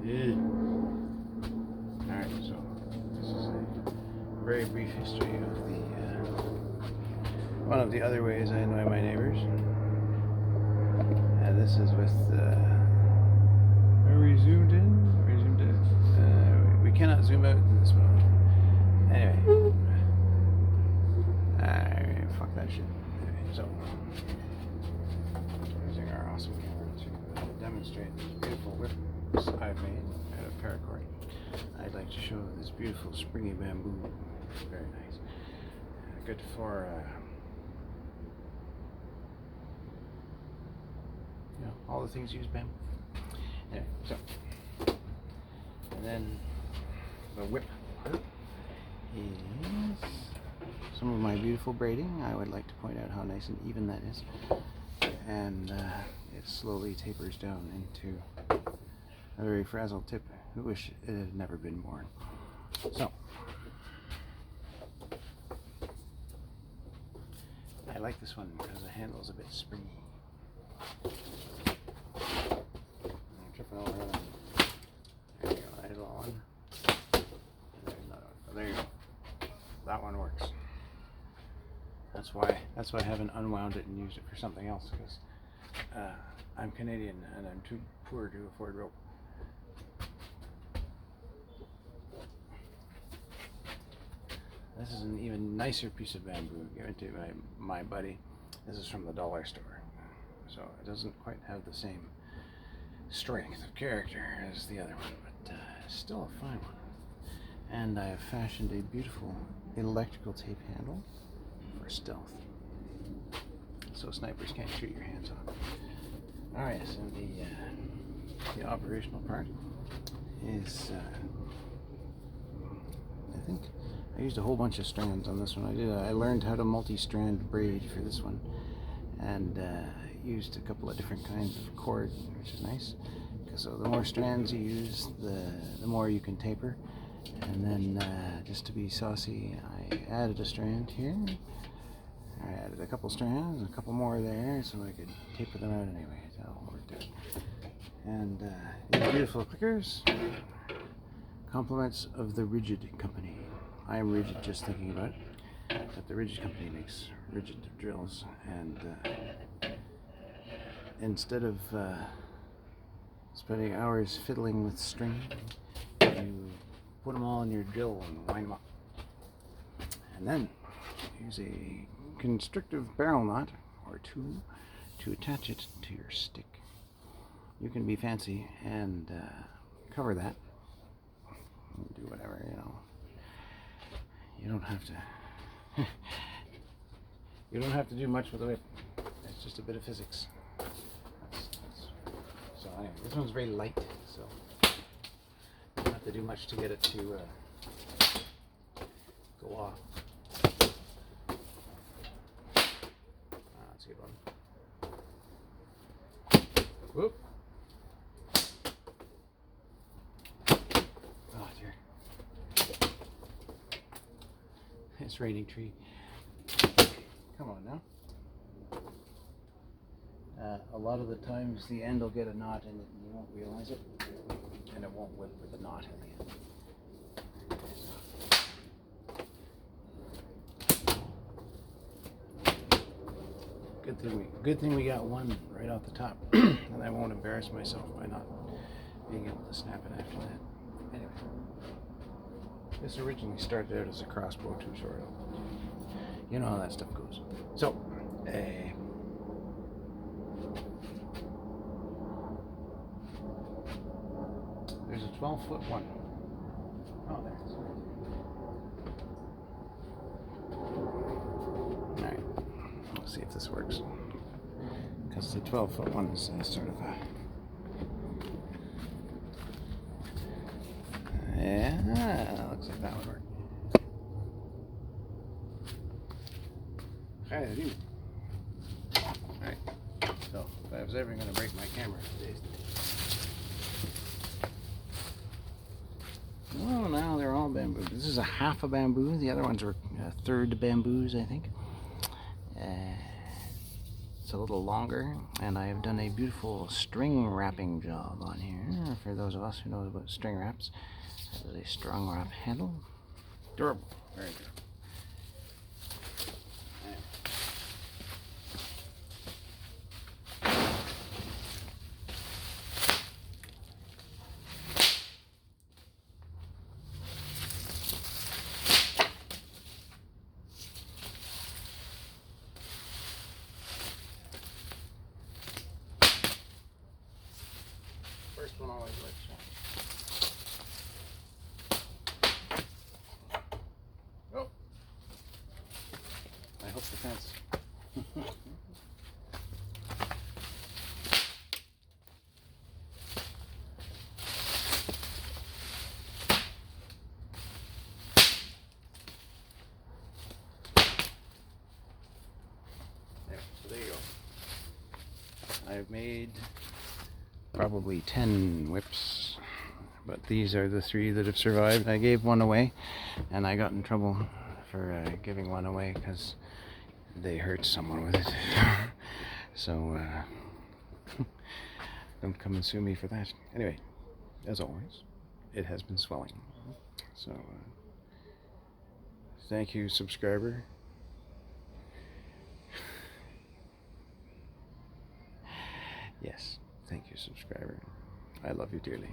Yeah. Alright, so this is a very brief history of the one of the other ways I annoy my neighbors. And this is with are we zoomed in? Are we zoomed in? We cannot zoom out in this mode. Anyway. Fuck that shit. Anyway, so using our awesome camera to demonstrate this beautiful whips I've made out of paracord. I'd like to show this beautiful springy bamboo. Very nice. Good for you know, all the things use bamboo. Anyway, so and then the whip is some of my beautiful braiding. I would like to point out how nice and even that is, and it slowly tapers down into a very frazzled tip. I wish it had never been born. So I like this one because the handle is a bit springy. I'm tripping over that. There you go, that little one. And there's another one. Oh, there you go. That one works. That's why I haven't unwound it and used it for something else, because I'm Canadian and I'm too poor to afford rope. This is an even nicer piece of bamboo given to my buddy. This is from the dollar store, so it doesn't quite have the same strength of character as the other one, but still a fine one. And I have fashioned a beautiful electrical tape handle for stealth, so snipers can't shoot your hands off. Alright, so the operational part is I think I used a whole bunch of strands on this one. I learned how to multi-strand braid for this one, and used a couple of different kinds of cord, which is nice. So the more strands you use, the more you can taper. And then just to be saucy, I added a strand here. I added a couple strands, and a couple more there, so I could taper them out anyway. That all worked out. And these beautiful clickers, compliments of the Rigid Company. I am rigid just thinking about it, but the Rigid Company makes rigid drills, and instead of spending hours fiddling with string, you put them all in your drill and wind them up. And then use a constrictive barrel knot or two to attach it to your stick. You can be fancy and cover that. Do whatever, you know. You don't have to you don't have to do much with the whip. It's just a bit of physics. So anyway, this one's very light, so you don't have to do much to get it to go off. That's a good one. Whoop. Oh dear. It's raining tree. Come on now. A lot of the times the end will get a knot in it and you won't realize it, and it won't whip with a knot in the end. Good thing we got one right off the top, and I won't embarrass myself by not being able to snap it after that. Anyway, this originally started out as a crossbow too, sort of. You know how that stuff goes. So, there's a 12-foot one. Oh, there it is. Alright, let's see if this works. Because the 12-foot one is sort of a... Yeah, looks like that would work. Alright, so if I was ever going to break my camera, today's the day. Oh, now they're all bamboo. This is a half a bamboo. The other ones are a third bamboos, I think. it's a little longer, and I have done a beautiful string wrapping job on here. For those of us who know about string wraps, that is a strong wrap handle. Durable, very durable. First one always works. Oh, I hope the fence. So there you go. I've made probably 10 whips, but these are the 3 that have survived. I gave one away, and I got in trouble for giving one away because they hurt someone with it. So don't come and sue me for that. Anyway, as always, it has been swelling. So thank you, subscriber. Yes, thank you, subscriber. I love you dearly.